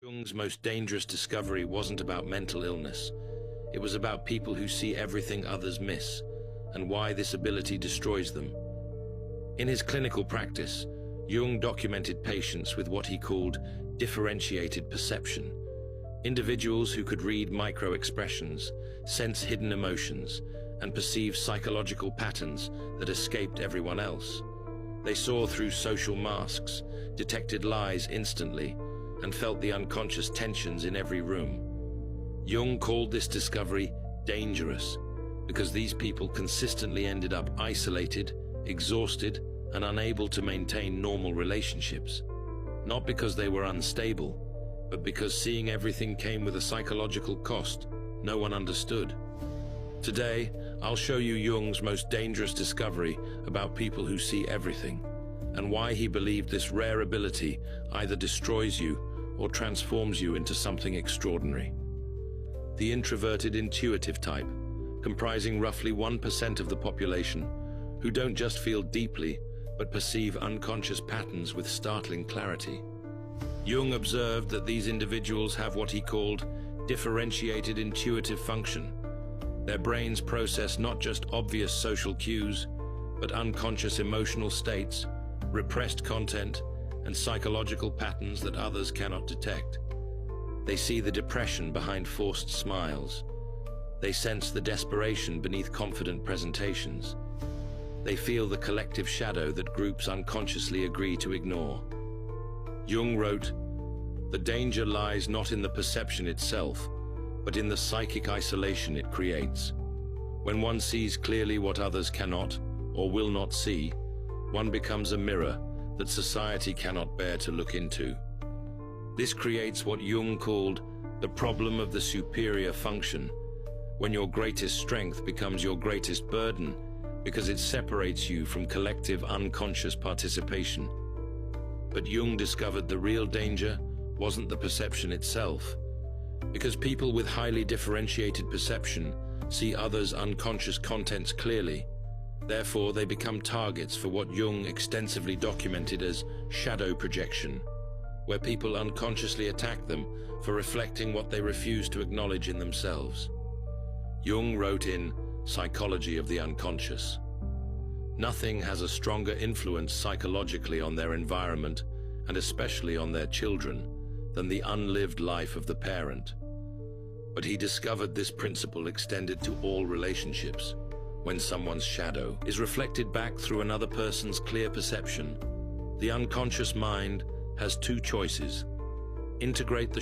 Jung's most dangerous discovery wasn't about mental illness. It was about people who see everything others miss, and why this ability destroys them. In his clinical practice, Jung documented patients with what he called differentiated perception, individuals who could read micro-expressions, sense hidden emotions, and perceive psychological patterns that escaped everyone else. They saw through social masks, detected lies instantly, and felt the unconscious tensions in every room. Jung called this discovery dangerous because these people consistently ended up isolated, exhausted, and unable to maintain normal relationships. Not because they were unstable, but because seeing everything came with a psychological cost no one understood. Today, I'll show you Jung's most dangerous discovery about people who see everything, and why he believed this rare ability either destroys you or transforms you into something extraordinary. The introverted intuitive type, comprising roughly 1% of the population, who don't just feel deeply, but perceive unconscious patterns with startling clarity. Jung observed that these individuals have what he called differentiated intuitive function. Their brains process not just obvious social cues, but unconscious emotional states, repressed content, and psychological patterns that others cannot detect. They see the depression behind forced smiles. They sense the desperation beneath confident presentations. They feel the collective shadow that groups unconsciously agree to ignore. Jung wrote, "The danger lies not in the perception itself, but in the psychic isolation it creates. When one sees clearly what others cannot or will not see, one becomes a mirror that society cannot bear to look into." This creates what Jung called the problem of the superior function, when your greatest strength becomes your greatest burden because it separates you from collective unconscious participation. But Jung discovered the real danger wasn't the perception itself, because people with highly differentiated perception see others' unconscious contents clearly. Therefore, they become targets for what Jung extensively documented as shadow projection, where people unconsciously attack them for reflecting what they refuse to acknowledge in themselves. Jung wrote in Psychology of the Unconscious, "Nothing has a stronger influence psychologically on their environment, and especially on their children, than the unlived life of the parent." But he discovered this principle extended to all relationships. When someone's shadow is reflected back through another person's clear perception, the unconscious mind has two choices: integrate the